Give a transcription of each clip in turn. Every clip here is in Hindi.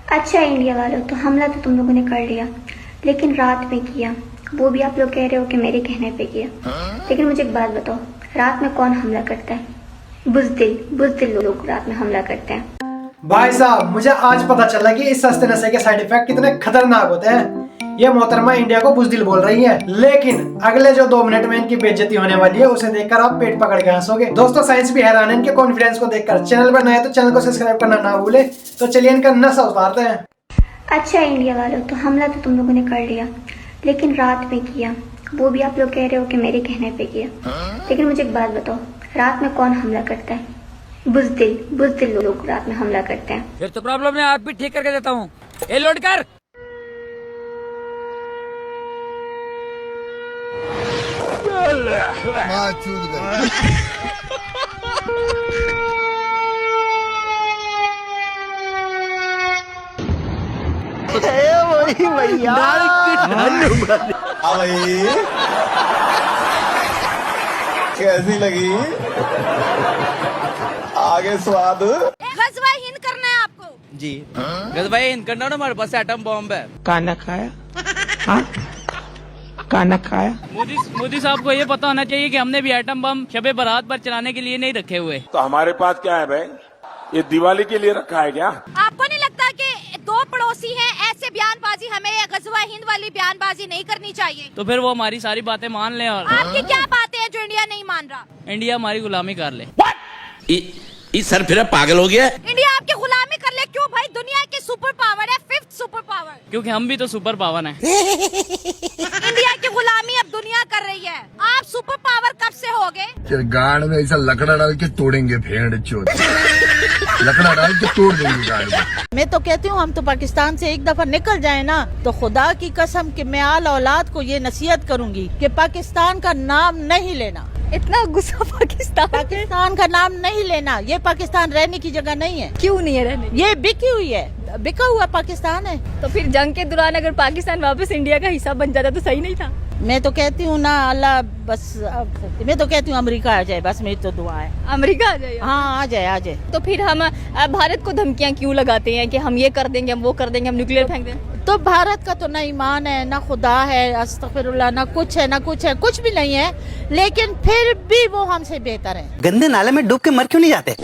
अच्छा इंडिया वालों, तो हमला तो तुम लोगों ने कर लिया, लेकिन रात में किया, वो भी आप लोग कह रहे हो कि मेरे कहने पे किया। लेकिन मुझे एक बात बताओ, रात में कौन हमला करता है? बुज़दिल लोग रात में हमला करते हैं। भाई साहब, मुझे आज पता चला कि इस सस्ते नशे के साइड इफेक्ट कितने खतरनाक होते हैं। ये मोहतरमा इंडिया को बुज़दिल बोल रही है, लेकिन अगले जो 2 मिनट में इनकी बेइज्जती होने वाली है उसे देखकर आप पेट पकड़ के हंसोगे। दोस्तों, साइंस भी हैरान है इनके कॉन्फिडेंस को देखकर। चैनल पर नए हैं तो चैनल को सब्सक्राइब करना ना भूले। तो चलिए इनका नशा उतारते हैं। अच्छा इंडिया वालों, तो हमला तो तुम लोगों ने कर लिया, लेकिन रात में किया, वो भी आप लोग कह रहे हो कि मेरे कहने पे किया। लेकिन मुझे एक बात बताओ, रात में कौन हमला करता है? बुज़दिल लोग रात में हमला करते हैं। फिर तो प्रॉब्लम है, आप भी ठीक करके देता हूँ। ये लोड कर। वही भैया कैसी लगी? आगे स्वाद गज़वा हिंद करना है आपको जी। गज़वा हिंद करना ना, हमारे पास एटम बॉम्ब है। खाना खाया? हाँ, खाना खाया? मोदी साहब को ये पता होना चाहिए कि हमने भी एटम बम शबे बारात पर चलाने के लिए नहीं रखे हुए। तो हमारे पास क्या है भाई? ये दिवाली के लिए रखा है क्या? आपको नहीं लगता कि 2 पड़ोसी हैं, ऐसे बयानबाजी हमें गज़वा हिंद वाली बयानबाजी नहीं करनी चाहिए? तो फिर वो हमारी सारी बातें मान लें। और आपकी क्या बातें हैं जो इंडिया नहीं मान रहा? इंडिया हमारी गुलामी कर ले। सर फिर पागल हो गया। इंडिया आपकी गुलामी कर ले क्यों भाई? दुनिया की सुपर पावर है, 5th सुपर पावर। क्योंकि हम भी तो सुपर पावर हैं। इंडिया की गुलामी अब दुनिया कर रही है। आप सुपर पावर कब से हो गए? गाड़ में ऐसा लकड़ा डाल के तोड़ेंगे, भेड़ चोद लकड़ा डाल के तोड़ देंगे गाड़ को। मैं तो कहती हूँ हम तो पाकिस्तान से एक दफा निकल जाए ना, तो खुदा की कसम कि मैं आल औलाद को ये नसीहत करूंगी कि पाकिस्तान का नाम नहीं लेना। इतना गुस्सा पाकिस्तान का नाम नहीं लेना। ये पाकिस्तान रहने की जगह नहीं है। क्यों नहीं है रहने? ये बिकी हुई है, बिका हुआ पाकिस्तान है। तो फिर जंग के दौरान अगर पाकिस्तान वापस इंडिया का हिस्सा बन जाता तो सही नहीं था? मैं तो कहती हूँ ना, अल्लाह बस, मैं तो कहती हूँ अमेरिका आ जाए, बस मेरी तो दुआ है। अमेरिका आ जाए? हाँ, आ जाए आ जाए। तो फिर हम भारत को धमकियां क्यों लगाते हैं कि हम ये कर देंगे, हम वो कर देंगे, हम न्यूक्लियर फेंक देंगे? तो भारत का तो ना ईमान है, ना खुदा है, अस्तगफिरुल्लाह, ना कुछ है, ना कुछ है, कुछ भी नहीं है। लेकिन फिर भी वो हमसे बेहतर है। गंदे नाले में डूब के मर क्यों नहीं जाते?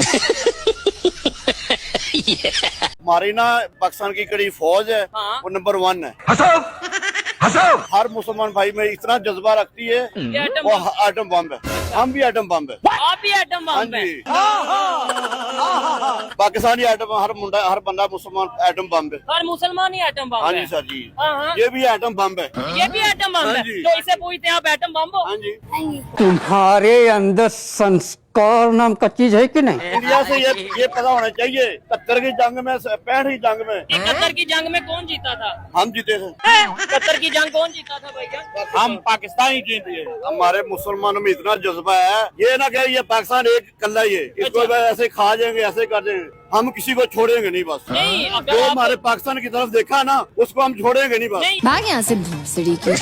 हमारी ना पाकिस्तान की कड़ी फौज है, वो नंबर 1 है। हर मुसलमान भाई में इतना जज्बा रखती है, वो एटम बम है। हम भी एटम बम है। आप भी एटम बम है। पाकिस्तानी एटम, हर बंदा मुसलमान एटम बम है। हर मुसलमान ही एटम बम है। हाँ जी सर जी, हाँ। ये भी एटम बम है। ये भी एटम बम है। तो इसे पूछते हैं आप एटम बम हो? हाँ जी। तुम्हारे अंदर संस्कार नाम का चीज है कि नहीं? इंडिया से ये पता होना चाहिए, 71 की जंग में, 65 की जंग में, 71 की जंग में कौन जीता था? हम जीते थे। 71 की जंग कौन जीता था भैया? हम पाकिस्तान ही जीते। हमारे मुसलमानों में इतना जज्बा है, ये ना कहे ये पाकिस्तान एक कल्ला ही है, इसको ऐसे खा जाएंगे, ऐसे कर देंगे। हम किसी को छोड़ेंगे नहीं बस। नहीं, जो हमारे पाकिस्तान की तरफ देखा ना, उसको हम छोड़ेंगे नहीं बस। भाग यहाँ से भूसड़ी की।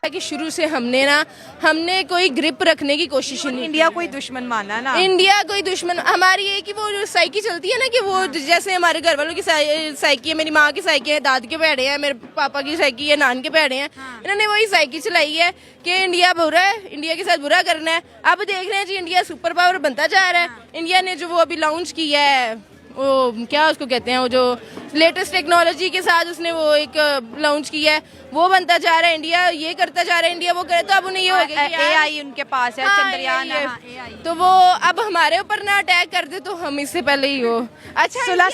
कि शुरू से हमने कोई ग्रिप रखने की कोशिश नहीं। इंडिया कोई दुश्मन माना ना? इंडिया कोई दुश्मन हमारी है कि वो जो साइकी चलती है ना, कि वो जैसे हमारे घर वालों की साइकी है, मेरी माँ की साइकी है, दाद के भेड़े हैं, मेरे पापा की साइकी है, नान के भेड़े हैं। इन्होंने वही साइकी चलाई है कि इंडिया बुरा है, इंडिया के साथ बुरा करना है। अब देख रहे हैं जी, इंडिया सुपर पावर बनता जा रहा है। इंडिया ने जो वो अभी लॉन्च किया है, वो क्या उसको कहते हैं, वो जो लेटेस्ट टेक्नोलॉजी के साथ उसने वो एक लॉन्च किया है, वो बनता जा रहा है। इंडिया ये करता जा रहा है, इंडिया वो करे, तो अब उन्हें ये हो गया AI उनके पास है। हाँ, चंद्रयान AI। तो वो अब हमारे ऊपर ना अटैक कर दे तो हम इससे पहले ही हो सुलह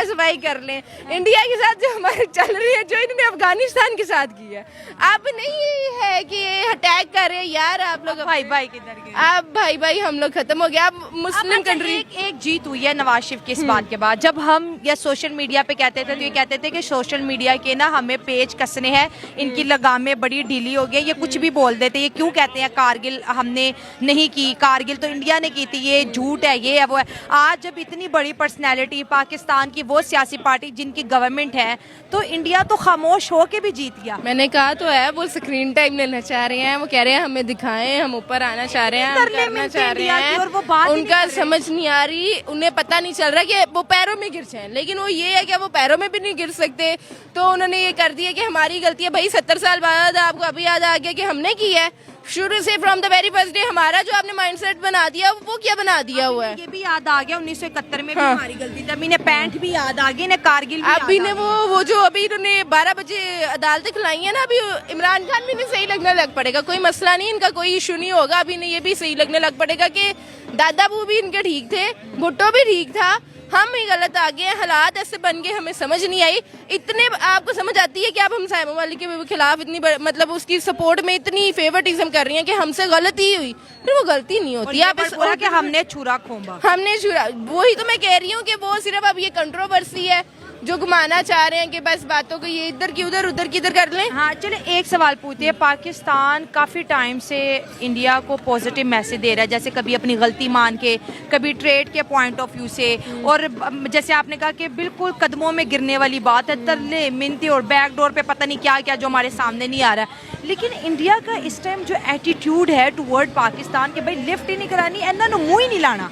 सफाई कर लें इंडिया के साथ जो हमारे चल रही है, जो इन्होंने अफगानिस्तान के साथ की है। अब नहीं है कि अटैक कर रहे यार, आप लोग भाई किधर गए? अब भाई हम लोग खत्म हो गया। अब मुस्लिम कंट्री एक जीत हुई है नवाज शरीफ की इस बात के बाद, जब हम या सोशल मीडिया पे कहते थे तो ये कहते थे कि सोशल मीडिया के ना हमें पेज कसने हैं, इनकी लगामें बड़ी ढीली हो गई, ये कुछ भी बोल देते, ये क्यों कहते हैं कारगिल हमने नहीं की, कारगिल तो इंडिया ने की थी, ये झूठ है, ये है वो है। आज जब इतनी बड़ी पर्सनैलिटी पाकिस्तान की वो सियासी पार्टी जिनकी गवर्नमेंट है, तो इंडिया तो खामोश हो के भी जीत गया। मैंने कहा तो है, वो स्क्रीन टाइम लेना चाह रहे हैं, वो कह रहे हैं हमें दिखाएं, हम ऊपर आना चाह रहे हैं, हम करना चाह रहे हैं, और वो बात उनका समझ नहीं आ रही, उन्हें पता नहीं चल रहा कि वो पैरों में गिर जाएं, लेकिन वो ये है कि वो पैरों में भी नहीं गिर सकते, तो उन्होंने ये कर दिया कि हमारी गलती है। भाई 70 साल बाद आपको अभी याद आ गया कि हमने की है, शुरू से from the very first day हमारा जो आपने माइंडसेट बना दिया वो क्या बना दिया हुआ है। ये भी याद आ गया 1971 में भी हमारी गलती थी, अभी ने 65 भी याद आ गई, ने कारगिल भी अभी याद ने आ गई। वो जो अभी इन्होंने 12 बजे अदालतें खुलाई है ना, अभी इमरान खान भी इन्हें सही लगने लग पड़ेगा, कोई मसला नहीं, इनका कोई इशू नहीं होगा, अभी इन्हें ये भी सही लगने लग पड़ेगा कि दादा बू भी इनके ठीक थे, भुट्टो भी ठीक था, हम ही गलत आ गए, हालात ऐसे बन गए, हमें समझ नहीं आई। इतने आपको समझ आती है कि आप हम साहिब वाली के खिलाफ इतनी मतलब उसकी सपोर्ट में इतनी फेवरटिज्म कर रही हैं कि हमसे गलती हुई, फिर वो गलती नहीं होती। आप बोला कि हमने छुरा खोमा, हमने छुरा, वही तो मैं कह रही हूँ कि वो सिर्फ अब ये कंट्रोवर्सी है जो घुमाना चाह रहे हैं कि बस बातों को ये इधर की उधर की इधर कर लें। हाँ चले एक सवाल पूछते हैं, पाकिस्तान काफ़ी टाइम से इंडिया को पॉजिटिव मैसेज दे रहा है, जैसे कभी अपनी गलती मान के, कभी ट्रेड के पॉइंट ऑफ व्यू से, और जैसे आपने कहा कि बिल्कुल कदमों में गिरने वाली बात है, तरले मिन्नती और बैकडोर पे पता नहीं क्या क्या जो हमारे सामने नहीं आ रहा है। लेकिन इंडिया का इस टाइम जो एटीट्यूड है टूवर्ड पाकिस्तान के भाई लिफ्ट ही नहीं करानी, इन्होंने मुँह ही नहीं लाना,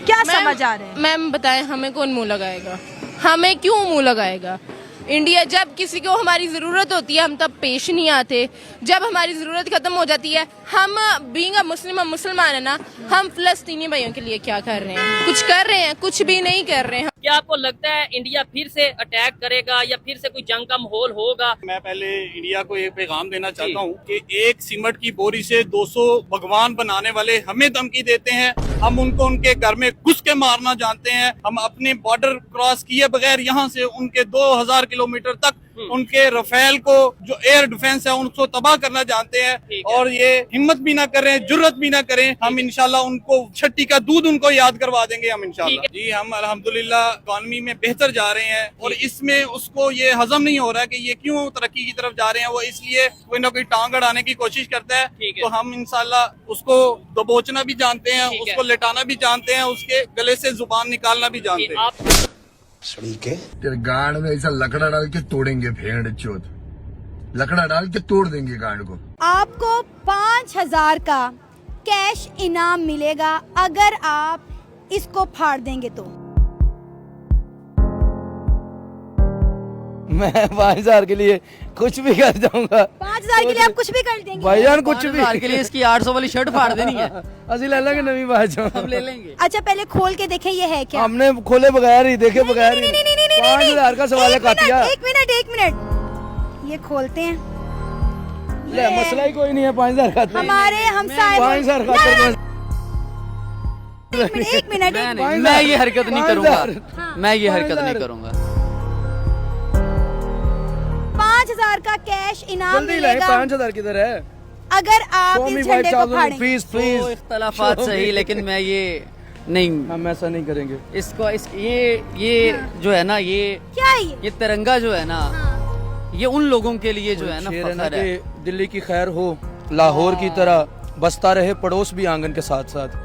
क्या समझ आ रहे हैं? मैम बताएं, हमें कौन मुंह लगाएगा, हमें क्यों मुंह लगाएगा? इंडिया जब किसी को हमारी ज़रूरत होती है हम तब पेश नहीं आते, जब हमारी ज़रूरत ख़त्म हो जाती है, हम बीइंग अ मुस्लिम, हम मुसलमान है ना, हम फ़लस्तीनी भाइयों के लिए क्या कर रहे हैं? कुछ कर रहे हैं? कुछ भी नहीं कर रहे हैं। क्या आपको लगता है इंडिया फिर से अटैक करेगा या फिर से कोई जंग का माहौल होगा? मैं पहले इंडिया को एक पैगाम देना चाहता हूँ कि एक सीमेंट की बोरी से 200 भगवान बनाने वाले हमें धमकी देते हैं, हम उनको उनके घर में घुस के मारना जानते हैं, हम अपने बॉर्डर क्रॉस किए बगैर यहाँ से उनके 2000 किलोमीटर तक उनके रफेल को जो एयर डिफेंस है उनको तबाह करना जानते हैं, और ये हिम्मत भी ना करें, जुर्रत भी ना करें, हम इंशाल्लाह उनको छठी का दूध उनको याद करवा देंगे हम इंशाल्लाह। जी हम अल्हम्दुलिल्लाह इकॉनमी में बेहतर जा रहे हैं, और इसमें उसको ये हजम नहीं हो रहा है कि ये क्यों तरक्की की तरफ जा रहे हैं, वो इसलिए कोई ना कोई टांग अड़ाने की कोशिश करता है। तो हम इंशाल्लाह उसको दबोचना भी जानते हैं, उसको लेटाना भी जानते हैं, उसके गले से जुबान निकालना भी जानते हैं। तेरे गांड में ऐसा लकड़ा डाल के तोड़ेंगे, भेड़ चोद लकड़ा डाल के तोड़ देंगे गांड को। आपको 5000 का कैश इनाम मिलेगा अगर आप इसको फाड़ देंगे तो। मैं 5000 के लिए कुछ भी कर जाऊंगा। 5000 के लिए आप कुछ भी कर देंगे भाईजान, कुछ भी। 5000 के लिए इसकी 800 वाली शर्ट फाड़ देनी है। असली ले लेंगे नवी भाईजान, हम ले लेंगे। अच्छा पहले खोल के देखें ये है क्या? हमने खोले बगैर ही देखे बगैर ही। 5000 का सवाल है कातिया। एक मिनट ये खोलते हैं, ले मसला ही कोई नहीं है। 5000 का हमारे हमसाए 5000 का एक मिनट मैं ये हरकत नहीं करूंगा, मैं ये हरकत नहीं करूंगा। 5000 का कैश इनाम मिलेगा 5000 किधर है अगर आप इस झंडे को फाड़ें। प्लीज तो इख्तलाफात सही, लेकिन मैं ये नहीं, हम ऐसा नहीं करेंगे। इसको ये जो है ना, क्या ये तिरंगा जो है ना, ये उन लोगों के लिए जो है ना फख्र है। दिल्ली की खैर हो, लाहौर की तरह बसता रहे पड़ोस भी आंगन के साथ साथ।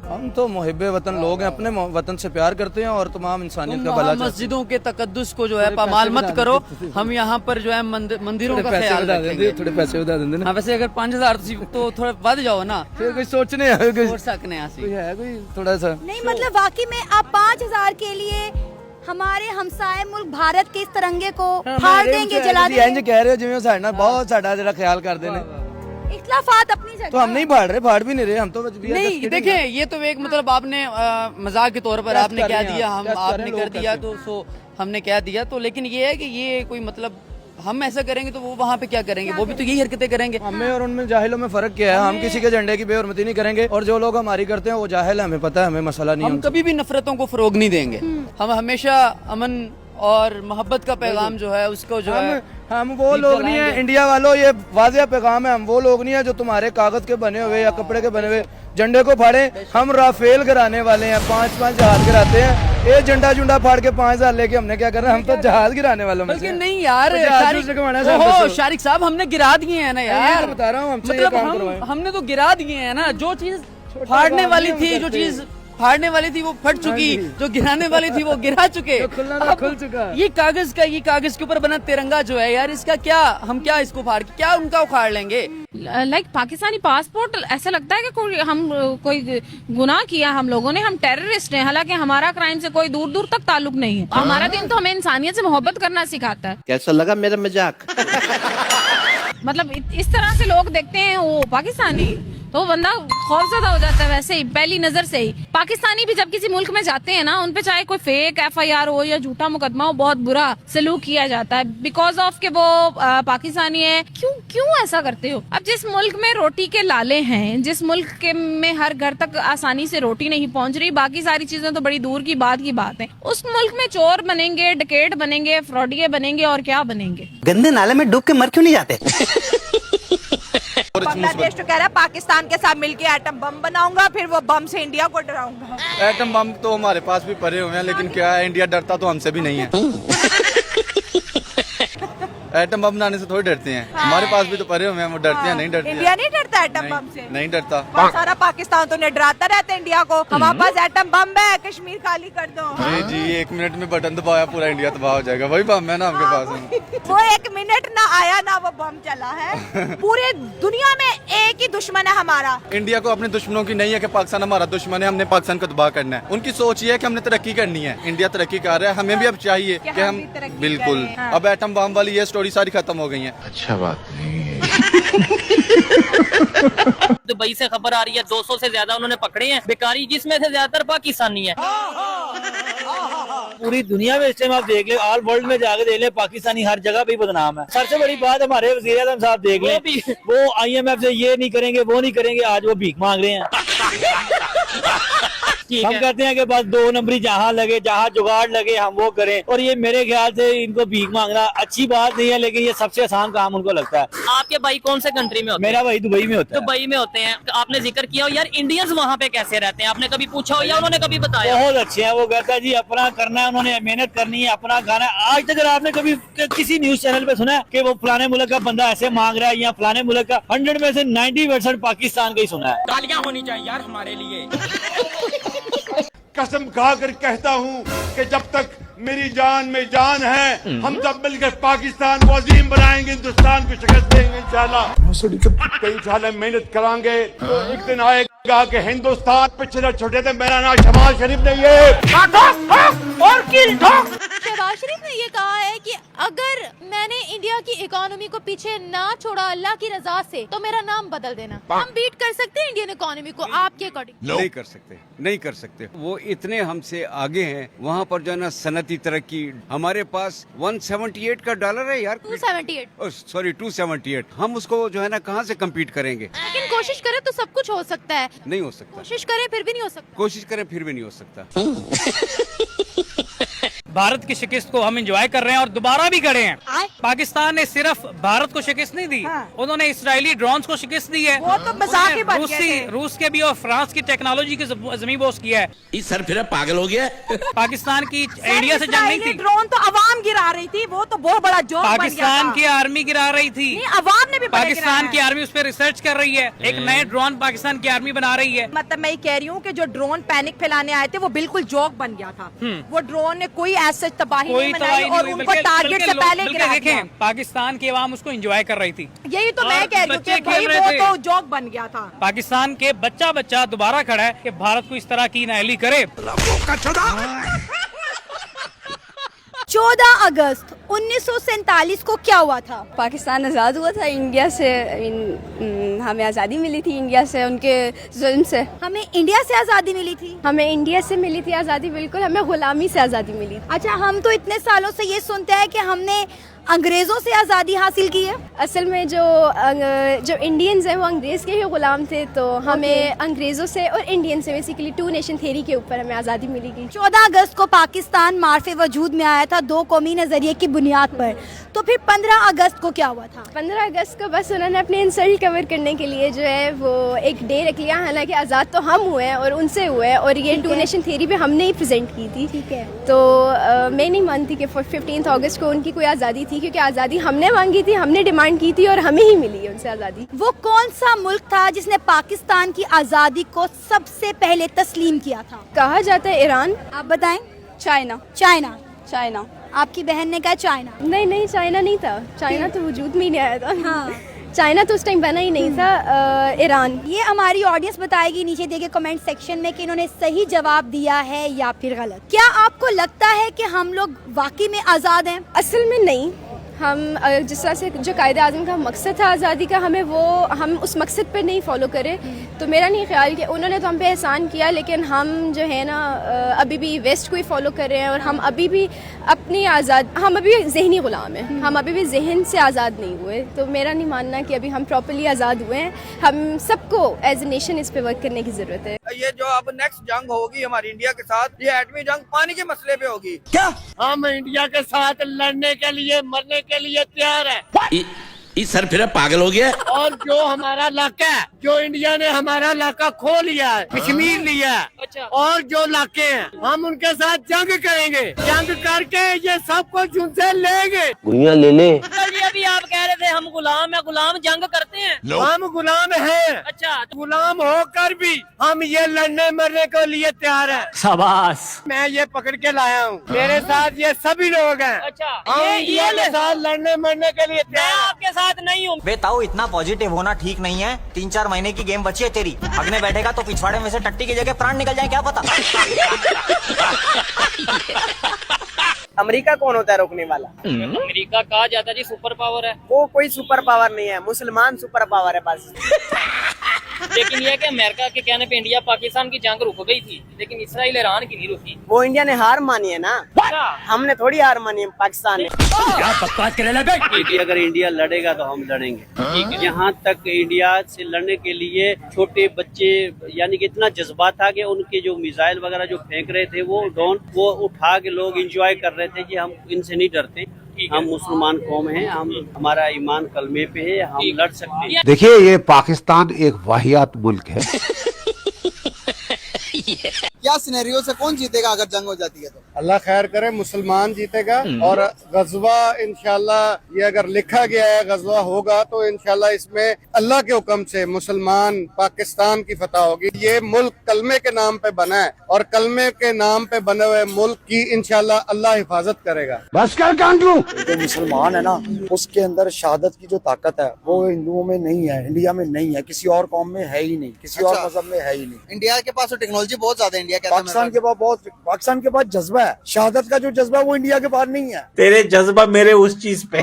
हम तो मुहिब्बे वतन लोग हैं, अपने वतन से प्यार करते हैं और तमाम इंसानियत का भला चाहते हैं। मस्जिदों के तकद्दुस को जो है पामाल मत करो। हम यहाँ पर जो है मंदिरों का ख्याल रखेंगे। थोड़े पैसे बता देंगे ना। वैसे अगर 5000 तो थोड़ा बढ़ जाओ ना, फिर कोई सोचने सोच सकने कोई है कोई थोड़ा सा नहीं, मतलब वाकई में आप 5000 के लिए हमारे हमसाए मुल्क भारत के इस तिरंगे को फाड़ देंगे, जला देंगे। इंज कह रहे हो जिवें साडा बहुत साडा जरा ख्याल कर देने। इख्तलाफात अपनी जगह, तो हम नहीं फाड़ रहे, फाड़ भी नहीं रहे हम तो। नहीं देखें, ये तो एक मतलब आपने मजाक के तौर पर आपने क्या दिया, हम आपने कर दिया तो हमने क्या दिया तो, लेकिन ये है कि ये कोई मतलब हम ऐसा करेंगे तो वो वहाँ पे क्या करेंगे, वो भी तो यही हरकतें करेंगे। हमें और उनमें जाहिलों में फर्क क्या है? हम किसी के झंडे की बेहरमती नहीं करेंगे, और जो लोग हमारी करते हैं वो जाहिल है, हमें पता है, हमें मसला नहीं। हम कभी भी नफरतों को फरोग नहीं देंगे। हम हमेशा अमन और मोहब्बत का पैगाम जो है उसको जो है, हम वो लोग नहीं है इंडिया वालों, ये वाज़ेह पैगाम है, हम वो लोग नहीं है जो तुम्हारे कागज के बने हुए या कपड़े के बने हुए झंडे को फाड़े। हम राफेल गिराने वाले हैं, 5-5 जहाज गिराते हैं, ये झंडा झुंडा फाड़ के 5000 लेके हमने क्या करना, हम तो जहाज गिराने वालों में बल्कि नहीं यार, शारिक साहब हमने गिरा दिए हैं ना यार, बता रहा हूँ हमसे ये मतलब काम करवाएं। हमने तो गिरा दिए हैं ना, जो चीज फाड़ने वाली थी, जो चीज फाड़ने वाली थी वो फट चुकी, जो गिराने वाली थी वो गिरा चुके, खुल चुका। ये कागज के ऊपर बना तिरंगा जो है यार, इसका क्या, हम क्या इसको फाड़ के क्या उनका उखाड़ लेंगे। लाइक पाकिस्तानी पासपोर्ट ऐसा लगता है कि कोई गुनाह किया हम लोगों ने, हम टेररिस्ट हैं, हालांकि हमारा क्राइम से कोई दूर दूर तक ताल्लुक नहीं है। हमारा दिन तो हमें इंसानियत से मोहब्बत करना सिखाता है। कैसा लगा मेरा मजाक? मतलब इस तरह से लोग देखते हैं वो पाकिस्तानी, तो बंदा खौफजदा हो जाता है वैसे ही पहली नजर से ही। पाकिस्तानी भी जब किसी मुल्क में जाते हैं ना, उन पे चाहे कोई फेक FIR हो या झूठा मुकदमा हो, बहुत बुरा सलूक किया जाता है बिकॉज ऑफ के वो पाकिस्तानी है। क्यों ऐसा करते हो? अब जिस मुल्क में रोटी के लाले हैं, जिस मुल्क के में हर घर तक आसानी से रोटी नहीं पहुंच रही, बाकी सारी चीजें तो बड़ी दूर की बात है, उस मुल्क में चोर बनेंगे, डकैत बनेंगे, फ्रॉडिये बनेंगे और क्या बनेंगे? गंदे नाले में डूब के मर क्यों नहीं जाते? बांग्लादेश तो कह रहा है पाकिस्तान के साथ मिलके एटम बम बनाऊंगा, फिर वो बम से इंडिया को डराऊंगा। एटम बम तो हमारे पास भी पड़े हुए हैं, लेकिन क्या है, इंडिया डरता तो हमसे भी नहीं है। एटम बम बनाने से थोड़ी डरते हैं, हमारे पास भी तो पड़े हुए हैं, वो डरते हैं नहीं डरते? इंडिया नहीं डरता एटम बम से? नहीं डरता। सारा पाकिस्तान तो डराता रहता है इंडिया को, हमारे पास एटम बम है, कश्मीर खाली कर दो। जी 1 मिनट में बटन दबाया पूरा इंडिया तबाह हो जाएगा, वही बम है ना आपके पास। वो 1 मिनट ना आया ना वो बम चला है। पूरे दुनिया में एक ही दुश्मन है हमारा। इंडिया को अपने दुश्मनों की नहीं है कि पाकिस्तान हमारा दुश्मन है, हमने पाकिस्तान को तबाह करना है। उनकी सोच ये है कि हमने तरक्की करनी है, इंडिया तरक्की कर रहा है, हमें भी अब चाहिए कि हम बिल्कुल अब एटम बम वाली ये स्टोरी सारी खत्म हो गई है। अच्छा बात नहीं है। दुबई से खबर आ रही है 200 से ज्यादा उन्होंने पकड़े हैं बेकारी, जिसमें से ज्यादातर पाकिस्तानी है। पूरी दुनिया में इस टाइम आप देख ले, ऑल वर्ल्ड में जाके देख ले, पाकिस्तानी हर जगह पे बदनाम है। सबसे बड़ी बात हमारे वज़ीर आज़म साहब देख ले, वो IMF से ये नहीं करेंगे वो नहीं करेंगे, आज वो भीख मांग रहे हैं। हम कहते हैं कि बस 2 नंबरी जहाँ लगे, जहाँ जुगाड़ लगे हम वो करें, और ये मेरे ख्याल से इनको भीख मांगना अच्छी बात नहीं है, लेकिन ये सबसे आसान काम उनको लगता है। आपके भाई कौन से कंट्री में होते हैं? मेरा भाई दुबई में होता है। दुबई में होते हैं। आपने जिक्र किया हो यार इंडियंस वहाँ पे कैसे रहते हैं, आपने कभी पूछा हो या उन्होंने कभी बताया? बहुत अच्छे हैं, वो कहता है जी अपना करना है, उन्होंने मेहनत करनी है, अपना खाना है। आज तक आपने कभी किसी न्यूज चैनल पे सुना है कि वो फलाने मुल्क का बंदा ऐसे मांग रहा है या फलाने मुल्क का? 100 में से 90% पाकिस्तान का ही सुना है। तालियां होनी चाहिए यार हमारे लिए। कसम खाकर कहता हूँ कि जब तक मेरी जान में जान है, हम सब मिलकर पाकिस्तान को अजीम बनाएंगे, हिंदुस्तान को शिकस्त देंगे इंशाल्लाह। मेहनत कराएंगे तो एक दिन आएगा कि हिंदुस्तान पिछले छोटे थे। मेरा नाम शहबाज शरीफ नहीं है और शहबाज शरीफ ने ये कहा है कि अगर मैंने इंडिया की इकोनॉमी को पीछे ना छोड़ा अल्लाह की रजा से, तो मेरा नाम बदल देना। हम बीट कर सकते हैं इंडियन इकोनॉमी को आपके अकॉर्डिंग? नहीं कर सकते, नहीं कर सकते। वो इतने हमसे आगे हैं, वहाँ पर जो है ना सनती तरक्की। हमारे पास $178 का डॉलर है यार, 278 सॉरी 278। हम उसको जो है ना कहाँ से कम्पीट करेंगे? लेकिन कोशिश करें तो सब कुछ हो सकता है। नहीं हो सकता। कोशिश करें फिर भी नहीं हो सकता। कोशिश करें फिर भी नहीं हो सकता। भारत की शिकस्त को हम एंजॉय कर रहे हैं और दोबारा भी करे हैं। पाकिस्तान ने सिर्फ भारत को शिकस्त नहीं दी, उन्होंने इसराइली ड्रोन्स को शिकस्त दी है। वो तो मजाक ही बन गए थे। रूस के भी और फ्रांस की टेक्नोलॉजी की जमीन बोस किया है। इस सर फिर पागल हो गया। पाकिस्तान की इंडिया से जंग नहीं थी, ड्रोन तो अवाम गिरा रही थी, वो तो बहुत बड़ा जोक बन गया था। पाकिस्तान की आर्मी गिरा रही थी, अवाम ने भी पाकिस्तान की आर्मी उस पर रिसर्च कर रही है, एक नए ड्रोन पाकिस्तान की आर्मी बना रही है। मतलब मैं ये कह रही हूँ कि जो ड्रोन पैनिक फैलाने आए थे वो बिल्कुल जोक बन गया था। वो ड्रोन ने कोई ऐसा तबाही नहीं बनाई और उनको टारगेट से पहले गिरा दिया। पाकिस्तान की आवाम उसको एंजॉय कर रही थी। यही तो मैं कह रही हूँ कि भाई वो तो जोक बन गया था। पाकिस्तान के बच्चा दोबारा खड़ा है कि भारत को इस तरह की नाअहली करे। 14 अगस्त 1947 को क्या हुआ था? पाकिस्तान आज़ाद हुआ था इंडिया से। हमें आज़ादी मिली थी इंडिया से, उनके जुल्म से। हमें इंडिया से आज़ादी मिली थी? हमें इंडिया से मिली थी आज़ादी, बिल्कुल। हमें गुलामी से आज़ादी मिली। अच्छा, हम तो इतने सालों से ये सुनते हैं कि हमने अंग्रेजों से आज़ादी हासिल की है। असल में जो इंडियंस हैं वो अंग्रेज़ के ही गुलाम थे, तो हमें अंग्रेज़ों से और इंडियन से बेसिकली 2 नेशन थ्योरी के ऊपर हमें आज़ादी मिली गई। 14 अगस्त को पाकिस्तान मार्फे वजूद में आया था 2 कौमी नज़रिए की बुनियाद पर। तो फिर 15 अगस्त को क्या हुआ था? 15 अगस्त को बस उन्होंने अपने इंसल्ट कवर करने के लिए जो है वो एक डे रख लिया। हालांकि आज़ाद तो हम हुए हैं और उनसे हुए हैं, और ये टू नेशन थ्योरी पे हमने ही प्रेजेंट की थी। ठीक है। तो मैं नहीं मानती कि 15 अगस्त को उनकी कोई आज़ादी थी, क्योंकि आज़ादी हमने मांगी थी, हमने डिमांड की थी और हमें ही मिली है उनसे आज़ादी। वो कौन सा मुल्क था जिसने पाकिस्तान की आज़ादी को सबसे पहले तस्लीम किया था? कहा जाता है ईरान। आप बताएं। चाइना। चाइना। चाइना। आपकी बहन ने कहा चाइना। नहीं, चाइना नहीं था। चाइना तो वजूद में ही नहीं आया था। हाँ। चाइना तो उस टाइम बना ही नहीं था। ईरान। ये हमारी ऑडियंस बताएगी नीचे दिए कमेंट सेक्शन में कि इन्होंने सही जवाब दिया है या फिर गलत। क्या आपको लगता है कि हम लोग वाकई में आज़ाद हैं? असल में नहीं। हम जिस तरह से जो कायदे आज़म का मकसद था आज़ादी का, हम उस मकसद पर नहीं फॉलो करें। तो मेरा नहीं ख्याल कि उन्होंने तो हम पे एहसान किया, लेकिन हम जो है ना अभी भी वेस्ट को ही फॉलो कर रहे हैं, और हम अभी भी हम अभी जहनी गुलाम हैं। हम अभी भी जहन से आज़ाद नहीं हुए। तो मेरा नहीं मानना कि अभी हम प्रॉपर्ली आज़ाद हुए हैं। हम सबको एज ए नेशन इस पे वर्क करने की ज़रूरत है। ये जो अब नेक्स्ट जंग होगी हमारी इंडिया के साथ, ये एटमी जंग पानी के मसले पे होगी। क्या हम इंडिया के साथ लड़ने के लिए, मरने के लिए तैयार है। इस सर फिर पागल हो गया। और जो हमारा इलाका है, जो इंडिया ने हमारा इलाका खो लिया है, कश्मीर लिया है, अच्छा। और जो इलाके हैं, हम उनके साथ जंग करेंगे। जंग करके ये सब कुछ उनसे लेंगे। गुड़िया ले ले। जी अभी आप कह रहे थे हम गुलाम है, गुलाम जंग करते हैं। हम गुलाम हैं। अच्छा। गुलाम होकर भी हम ये लड़ने मरने के लिए तैयार हैं। शाबाश। मैं ये पकड़ के लाया हूँ। मेरे साथ ये सभी लोग हैं। अच्छा। हम इंडिया के साथ लड़ने मरने के लिए मैं तैयार हैं। आपके साथ नहीं हूँ। बेताऊ इतना पॉजिटिव होना ठीक नहीं है। 3-4 महीने की गेम बची है तेरी। अगने बैठेगा तो पिछवाड़े में से टट्टी की जगह प्राण निकल जाए, क्या पता। अमेरिका कौन होता है रोकने वाला? अमेरिका कहा जाता है जी सुपर पावर है। वो कोई सुपर पावर नहीं है, मुसलमान सुपर पावर है बस। लेकिन यह कि अमेरिका के कहने पे इंडिया पाकिस्तान की जंग रुक गई थी, लेकिन इसराइल ईरान की नहीं रुकी। वो इंडिया ने हार मानी है ना, हमने थोड़ी हार मानी है, पाकिस्तान ने। क्या बकवास करने लगे? अगर इंडिया लड़ेगा तो हम लड़ेंगे। यहाँ तक इंडिया से लड़ने के लिए छोटे बच्चे, यानी कि इतना जज्बा था कि उनके जो मिसाइल वगैरह जो फेंक रहे थे वो उठा के लोग एंजॉय कर रहे थे कि हम इनसे नहीं डरते। हम मुसलमान कौम हैं, हमारा ईमान कलमे पे है, हम लड़ सकते हैं। देखिए, ये पाकिस्तान एक वाहियात मुल्क है। क्या सिनेरियो से कौन जीतेगा अगर जंग हो जाती है तो? अल्लाह खैर करे, मुसलमान जीतेगा। और गजवा इंशाल्लाह ये अगर लिखा गया है गजवा होगा तो इंशाल्लाह इसमें अल्लाह के हुक्म से मुसलमान पाकिस्तान की फतह होगी। ये मुल्क कलमे के नाम पे बना है और कलमे के नाम पे बने हुए मुल्क की इंशाल्लाह अल्लाह हिफाजत करेगा। बस कर कांटू। जो मुसलमान है ना, उसके अंदर शहादत की जो ताकत है वो हिंदुओं में नहीं है, इंडिया में नहीं है, किसी और कौम में है ही नहीं, किसी और मजहब में है ही नहीं। इंडिया के पास तो टेक्नोलॉजी बहुत ज्यादा है, इंडिया के पाकिस्तान के पास जज्बा है, शहादत का जो जज्बा वो इंडिया के पास नहीं है। तेरे जज्बा मेरे उस चीज पे।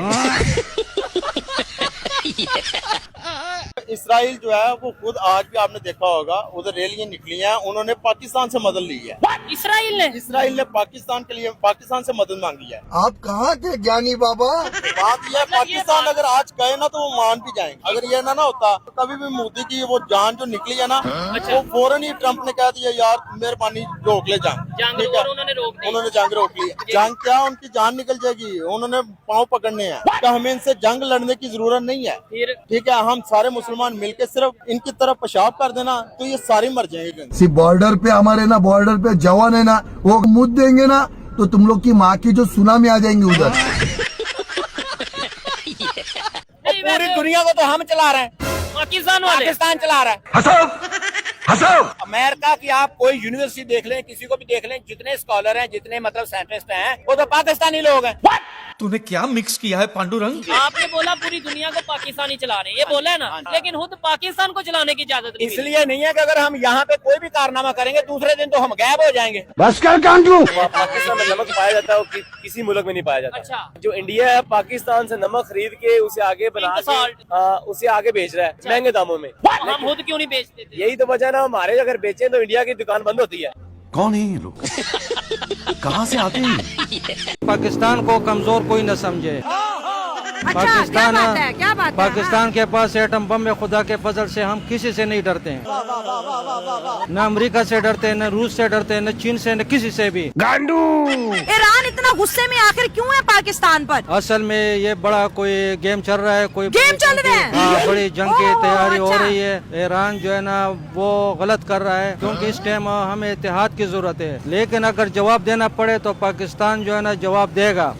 इसराइल जो है वो खुद आज भी आपने देखा होगा, उधर रैलियां निकली हैं, उन्होंने पाकिस्तान से मदद ली है। इसराइल ने पाकिस्तान के लिए पाकिस्तान से मदद मांगी है। आप कहाँ के ज्ञानी बाबा? बात यह है, पाकिस्तान अगर आज गए ना तो वो मान भी जाएंगे। अगर ये ना होता तो कभी भी मोदी की वो जान जो निकली है ना, वो फौरन ही ट्रम्प ने कह दिया यार मेहरबानी रोक ले जंग, ठीक है। उन्होंने जंग रोक ली। जंग क्या, उनकी जान निकल जाएगी, उन्होंने पाँव पकड़ने हैं। तो हमें इनसे जंग लड़ने की जरूरत नहीं है, ठीक है। हम सारे मुसलमान मिलकर सिर्फ इनकी तरफ पेशाब कर देना तो ये सारे मर जाएंगे। बॉर्डर पे हमारे ना, बॉर्डर पे जवान है ना, वो मुद देंगे ना तो तुम लोग की माँ की जो सुनामी आ जाएंगे उधर। पूरी दुनिया को तो हम चला रहे हैं, पाकिस्तान चला रहा है। अमेरिका की आप कोई यूनिवर्सिटी देख लें, किसी को भी देख लें, जितने स्कॉलर हैं, जितने मतलब साइंटिस्ट हैं, वो तो पाकिस्तानी लोग हैं। तूने क्या मिक्स किया है पांडुरंग? आपने बोला पूरी दुनिया को पाकिस्तानी चला रहे हैं, ये बोला है ना, लेकिन खुद पाकिस्तान को चलाने की इजाजत नहीं। इसलिए नहीं है कि अगर हम यहाँ पे कोई भी कारनामा करेंगे दूसरे दिन तो हम गायब हो जाएंगे। बस कर कांटू। पाकिस्तान में नमक पाया जाता है, वो किसी मुल्क में नहीं पाया जाता। अच्छा। जो इंडिया है पाकिस्तान से नमक खरीद के उसे आगे बना के उसे आगे बेच रहा है महंगे दामों में। हम खुद क्यों नहीं बेचते थे? यही तो वजह ना, हमारे अगर बेचे तो इंडिया की दुकान बंद होती है। कौन है ये लोग? कहाँ से आते हैं? पाकिस्तान को कमजोर कोई न समझे। क्या बात है? क्या बात है? पाकिस्तान के पास एटम बम है, खुदा के फजल से हम किसी से नहीं डरते हैं, न अमेरिका से डरते हैं, न रूस से डरते हैं, न चीन से, न किसी से भी। गांडू। ईरान इतना गुस्से में आखिर क्यों है पाकिस्तान पर? असल में ये बड़ा कोई गेम चल रहा है, कोई गेम चल रहे हैं? हाँ, बड़ी जंग की तैयारी हो अच्छा। रही है। ईरान जो है ना वो गलत कर रहा है, क्योंकि इस टाइम हमें इत्तेहाद की जरूरत है, लेकिन अगर जवाब देना पड़े तो पाकिस्तान जो है ना जवाब देगा।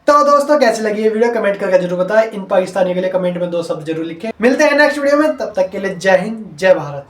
तो दोस्तों कैसी लगी ये वीडियो कमेंट करके जरूर बताएं। इन पाकिस्तानियों के लिए कमेंट में 2 शब्द जरूर लिखें। मिलते हैं नेक्स्ट वीडियो में, तब तक के लिए जय हिंद जय भारत।